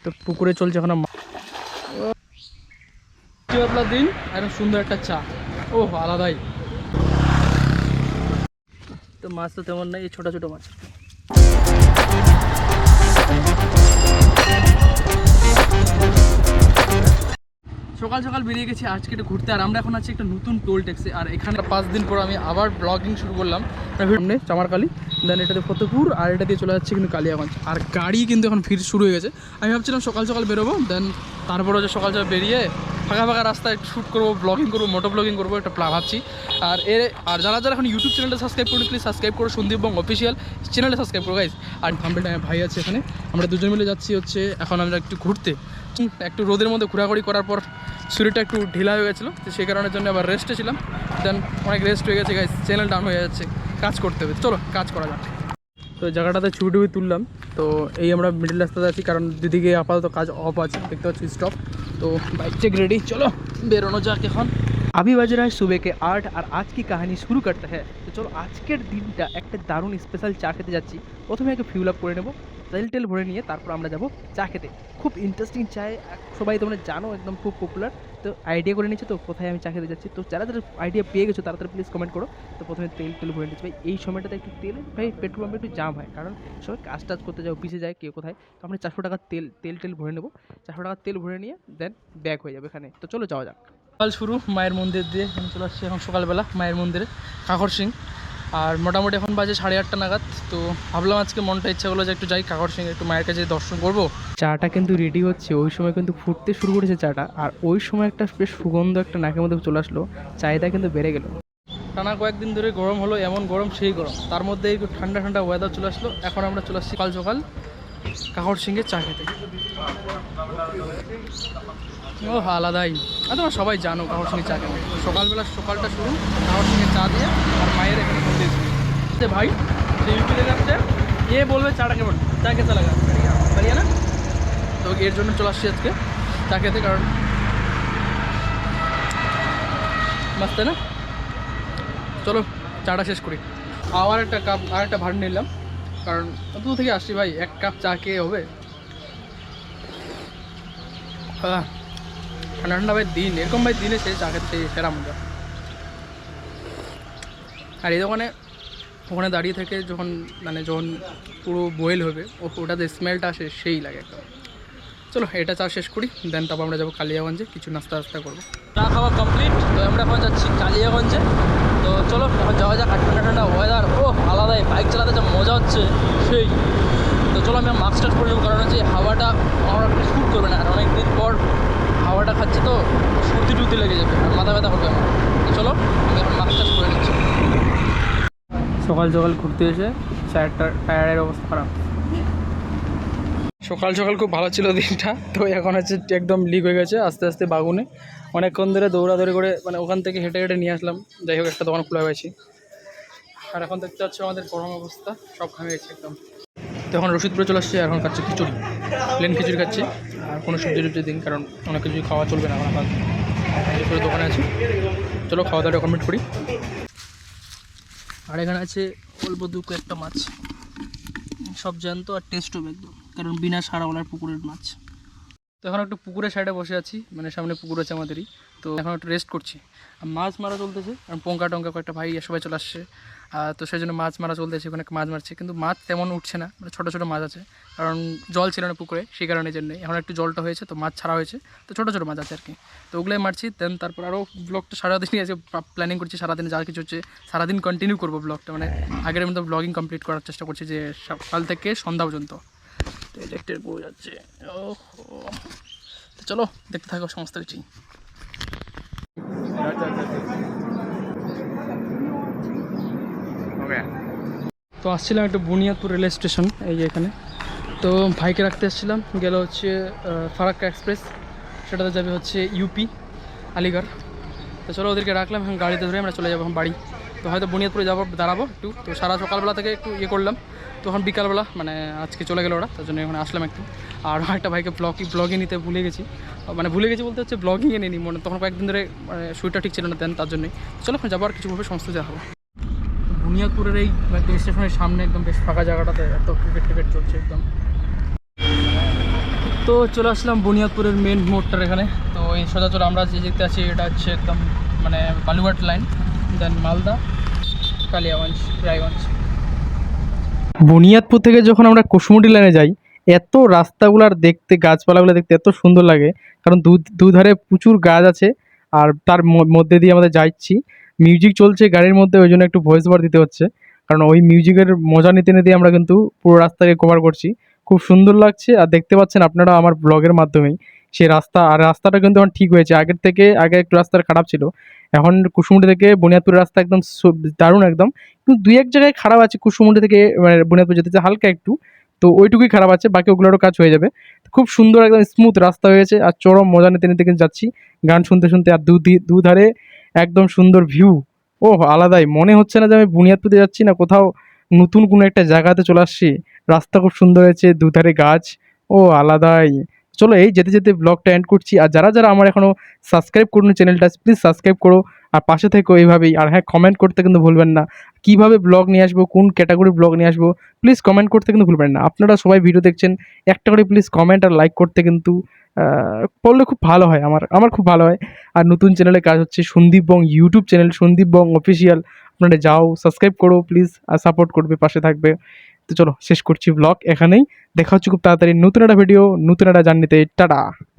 তো পুকুরে চলছে এখন আপনার দিন একদম সুন্দর একটা চা। ও আলাদাই। তো মাছ তো তেমন নাই, ছোটো ছোটো মাছ। সকাল সকাল বেরিয়ে গেছি আজকে একটু ঘুরতে। আর আমরা এখন আছি একটা নতুন টোল ট্যাক্সি। আর এখানে 5 দিন পর আমি আবার ব্লগিং শুরু করলাম। সামনে চামারকালী, দেন এটাতে ফতেপুর, আর এটা দিয়ে চলে যাচ্ছে কিন্তু কালিয়াগঞ্জ। আর গাড়ি কিন্তু এখন ভিড় শুরু হয়ে গেছে। আমি ভাবছিলাম সকাল সকাল বেরোবো, দেন তারপরে যে সকাল সকাল বেরিয়ে ফাঁকা ফাঁকা রাস্তায় একটু শ্যুট করবো, ব্লগিং করবো, মোটো ব্লগিং করবো, একটা ভাবছি। আর যারা যারা এখন ইউটিউব চ্যানেলটা সাবস্ক্রাইব করুন, প্লিজ সাবস্ক্রাইব করো সন্দীপ বং অফিসিয়াল চ্যানেলটা সাবস্ক্রাইব করো গাইজ। আর থাম্বনেলটা ভাই আছে এখানে, আমরা দুজন মিলে যাচ্ছি হচ্ছে এখন আমরা একটু ঘুরতে। একটু রোদের মধ্যে ঘোরাঘুরি করার পর শরীরটা একটু ঢিলা হয়ে গেছিলো, তো সেই কারণের জন্য আবার রেস্টে ছিলাম। দেন অনেক রেস্ট হয়ে গেছে গাইজ, চ্যানেল ডাউন হয়ে যাচ্ছে, কাজ করতে হবে। চলো কাজ করা যাক। তো জায়গাটাতে ছবি টুবি তুললাম। তো এই আমরা মিডিল রাস্তাতে আছি, কারণ দিদিকে আপাতত কাজ অফ আছে, দেখতে পাচ্ছি স্টপ। তো বাইক চেক রেডি, চলো বেরোনো যাক এখন। अभी बज रहा है सुबह के 8 और आज की कहानी शुरू करते हैं। तो चलो আজকের দিনটা একটা দারুণ স্পেশাল চা খেতে যাচ্ছি। প্রথমে আগে ফিউল আপ করে নেব, তেল ভরে নিয়ে তারপর আমরা যাব চা খেতে। খুব ইন্টারেস্টিং চায়, সবাই তোমরা জানো একদম খুব পপুলার। তো আইডিয়া করে নিচ্ছি তো কোথায় আমি চা খেতে যাচ্ছি। তো যারা যারা আইডিয়া পেয়ে গেছো তাড়াতাড়ি প্লিজ কমেন্ট করো। তো প্রথমে তেল ভরে নিচ্ছি ভাই। এই সময়টাতে একটু তেল ভাই, পেট্রোল পাম্পে একটু জাম হয়, কারণ সবাই কাজ টাজ করতে যায়, অফিসে যায়, কেউ কোথায়। তো আমরা 400 টাকার তেল ভরে নেবো। 400 টাকার তেল ভরে নিয়ে দেন ব্যাক হয়ে যাবে এখানে। তো চলো যাওয়া যাক। সকাল শুরু মায়ের মন্দির দিয়ে। আমি চলে আসছি এখন সকালবেলা মায়ের মন্দিরে, কাকর সিং। আর মোটামুটি এখন বাজে 8:30 নাগাদ। তো ভাবলাম আজকে মনটা ইচ্ছা হলো যে একটু যাই কাকর সিং, একটু মায়ের কাছে দর্শন করবো। চাটা কিন্তু রেডি হচ্ছে, ওই সময় কিন্তু ফুটতে শুরু করেছে চাটা। আর ওই সময় একটা বেশ সুগন্ধ একটা নাকের মধ্যে চলে আসলো, চাহিদা কিন্তু বেড়ে গেল। টানা কয়েকদিন ধরে গরম হলো, এমন গরম সেই গরম, তার মধ্যে একটু ঠান্ডা ঠান্ডা ওয়েদার চলে আসলো। এখন আমরা চলে আসছি সকাল সকাল কাকর সিংয়ের চা খেতে। ও আলাদাই। আর তোমরা সবাই জানো কাকর সিংয়ের চা কেমন। সকালবেলা সকালটা শুরু কাকর সিংয়ের চা দিয়ে, আর মায়ের এখানে মন্দির ভাই ইউপি যাচ্ছে, এ বলবে চাটা কেমন, চা খেতে লাগা বাড়িয়া না। তো এর জন্য চলে আসছি আজকে চা খেতে, কারণ মাস্তে না। চলো চাটা শেষ করি। আবার একটা কাপ আর একটা ভাড় নিলাম, কারণ অত থেকে আসছি ভাই, এক কাপ চা খেয়ে হবে। ঠান্ডা ঠান্ডা ভাই দিন, এরকম ভাই দিনে সে চা খেতে সেরা মজা। আর এই ওখানে দাঁড়িয়ে থেকে যখন পুরো বয়েল হবে, ওটাতে স্মেলটা আসে, সেই লাগে একদম। চলো এটা চা শেষ করি, দেন তারপর আমরা যাবো কালিয়াগঞ্জে, কিছু নাস্তা করবো। চা খাওয়া কমপ্লিট, তো আমরা এখন যাচ্ছি কালিয়াগঞ্জে। তো চলো এখন যাওয়া যাক। আর ঠান্ডা ঠান্ডা ওয়েদার, ও আলাদাই, বাইক চালাতে যা মজা হচ্ছে সেই। তো চলো আমি মাস্ক টাস্ক করে নেবো, কারণ হচ্ছে হাওয়াটা আমার একটু শ্যুট করবে না। আর অনেকদিন পর হাওয়াটা খাচ্ছে, তো সর্দি টুর্দি লেগে যাবে আর মাথা ব্যথা করবে আমার। তো চলো আমি এখন মাস্ক টাস্ক করে নিচ্ছি। সকাল সকাল ঘুরতে এসে টায়ারের অবস্থা খারাপ। সকাল সকাল খুব ভালো ছিল দিনটা, তো এখন হচ্ছে একদম লিক হয়ে গেছে আস্তে আস্তে বাগুনে। অনেকক্ষণ ধরে দৌড়াদৌড়ি করে ওখান থেকে হেঁটে হেঁটে নিয়ে আসলাম। যাই হোক একটা দোকান খোলা হয়েছি। আর এখন দেখতে পাচ্ছ আমাদের গরম অবস্থা, সব ঘামে গেছে একদম। তো এখন রশিদপুরে চলে আসছি, এখন খাচ্ছি খিচুড়ি, প্লেন খিচুড়ি খাচ্ছি। আর কোনো সবজি টবজি দিন, কারণ অনেক কিছু খাওয়া চলবে না, আমার দোকানে আছি। চলো খাওয়া দাওয়া কমপ্লিট করি। আর এখানে আছে অল্প দুটো একটা মাছ, সব জ্যান্ত আর টেস্ট হবে একদম, কারণ বিনা সারাওয়ালার পুকুরের মাছ। তো এখন একটু পুকুরের সাইডে বসে আছি, সামনে পুকুর আছে আমাদেরই। তো এখন একটু রেস্ট করছি। আর মাছ মারা চলতেছে, কারণ পঙ্কা টঙ্কা কয়েকটা ভাই সবাই চলে আসছে। তো সেই জন্য মাছ মারা চলতেছে, ওখানে মাছ মারছে, কিন্তু মাছ তেমন উঠছে না, ছোটো ছোটো মাছ আছে, কারণ জল ছিল না পুকুরে, সেই কারণের জন্যই। এখন একটু জলটা হয়েছে, তো মাছ ছাড়া হয়েছে, তো ছোটো ছোটো মাছ আছে আর কি। তো ওগুলোই মারছি। দেন তারপর আরও ব্লগটা সারাদিনই আছে, প্ল্যানিং করছি সারাদিনে যা কিছু হচ্ছে সারাদিন কন্টিনিউ করবো ব্লগটা, আগের মতো ব্লগিং কমপ্লিট করার চেষ্টা করছি, যে সকাল থেকে সন্ধ্যা পর্যন্ত। তো ইলেকট্রিক বয়ে যাচ্ছে, ওহো। তো চলো দেখতে থাকো সমস্ত কিছুই। তো আসছিলাম একটু বুনিয়াদপুর রেল স্টেশন, এই যে এখানে। তো ভাইকে রাখতে আসছিলাম, গেল হচ্ছে ফারাক্কা এক্সপ্রেস, সেটাতে যাবে হচ্ছে ইউপি আলিগড়। তো চলো ওদেরকে রাখলাম, এখন গাড়িতে ধরে আমরা চলে যাবো এখন বাড়ি। তো হয়তো বুনিয়াদপুরে দাঁড়াবো একটু। তো সারা সকালবেলা থেকে একটু করলাম, তো এখন বিকালবেলা আজকে চলে গেলো ওরা, তার জন্য এখন আসলাম একটু। আর একটা ভাইকে ব্লগে নিতে ভুলে গেছি, বলতে হচ্ছে ব্লগিংয়ে নিয়ে নিই, তখন কয়েকদিন ধরে শরীরটা ঠিক ছিল না, দেন তার জন্যই। চলো এখন যাবো, আর কিছুভাবে সমস্ত যাওয়া হবে। বুনিয়াদপুরের এই একদম স্টেশনের সামনে একদম বেশ ফাঁকা জায়গাটাতে এত ক্রিকেট চলছে একদম। তো চলে আসলাম বুনিয়াদপুরের মেন মোড়টার এখানে। তো এই সোজাচল আমরা যে দেখতে আছি এটা হচ্ছে একদম মানে বালুঘাট লাইন, দেন মালদা, কালিয়াগঞ্জ, রায়গঞ্জ। বুনিয়াদপুর থেকে যখন আমরা কুশমুন্ডি লাইনে যাই, এত রাস্তাগুলার দেখতে, গাছপালাগুলো দেখতে এত সুন্দর লাগে, কারণ দুধারে প্রচুর গাছ আছে। আর তার মধ্যে দিয়ে আমাদের যাচ্ছি, মিউজিক চলছে গাড়ির মধ্যে, ওই জন্য একটু ভয়েস ওভার দিতে হচ্ছে, কারণ ওই মিউজিকের মজা নিতে নিতে আমরা কিন্তু পুরো রাস্তাকে কভার করছি। খুব সুন্দর লাগছে, আর দেখতে পাচ্ছেন আপনারা আমার ব্লগের মাধ্যমেই সেই রাস্তা। আর রাস্তাটা কিন্তু এখন ঠিক হয়েছে, আগের থেকে আগে একটু রাস্তাটা খারাপ ছিল। এখন কুশমুন্ডি থেকে বুনিয়াদপুরের রাস্তা একদম দারুণ একদম। কিন্তু দুই এক জায়গায় খারাপ আছে, কুশমুন্ডি থেকে মানে বুনিয়াদপুর যেতে হালকা একটু, তো ওইটুকুই খারাপ আছে, বাকি ওগুলোরও কাজ হয়ে যাবে। খুব সুন্দর একদম স্মুথ রাস্তা হয়েছে, আর চরম মজা নিতে নিতে কিন্তু যাচ্ছি গান শুনতে শুনতে। আর দুধারে একদম সুন্দর ভিউ, ও আলাদাই, মনে হচ্ছে না যে আমি বুনিয়াদপুরে যাচ্ছি না কোথাও নতুন কোনো একটা জায়গাতে চলে আসছি। রাস্তা খুব সুন্দর হয়েছে, দুধারে গাছ, ও আলাদাই। চলো এই যেতে যেতে ব্লগটা এন্ড করছি। আর যারা যারা আমার এখনো সাবস্ক্রাইব করুন চ্যানেলটা, প্লিজ সাবস্ক্রাইব করো, আর পাশে থেকো এইভাবেই। আর হ্যাঁ, কমেন্ট করতে কিন্তু ভুলবেন না, কীভাবে ব্লগ নিয়ে আসবো, কোন ক্যাটাগরির ব্লগ নিয়ে আসবো, প্লিজ কমেন্ট করতে কিন্তু ভুলবেন না। আপনারা সবাই ভিডিও দেখছেন, একটা করে প্লিজ কমেন্ট আর লাইক করতে কিন্তু করলে খুব ভালো হয়, আমার খুব ভালো হয়। আর নতুন চ্যানেলে কাজ হচ্ছে সন্দীপ বং ইউটিউব চ্যানেল, সন্দীপ বং অফিসিয়াল, আপনারা যাও সাবস্ক্রাইব করো প্লিজ, আর সাপোর্ট করবে, পাশে থাকবে। তো চলো শেষ করছি ব্লগ এখানেই, দেখা হচ্ছে খুব তাড়াতাড়ি নতুন একটা ভিডিও, নতুন একটা জার্নিতে। টাটা।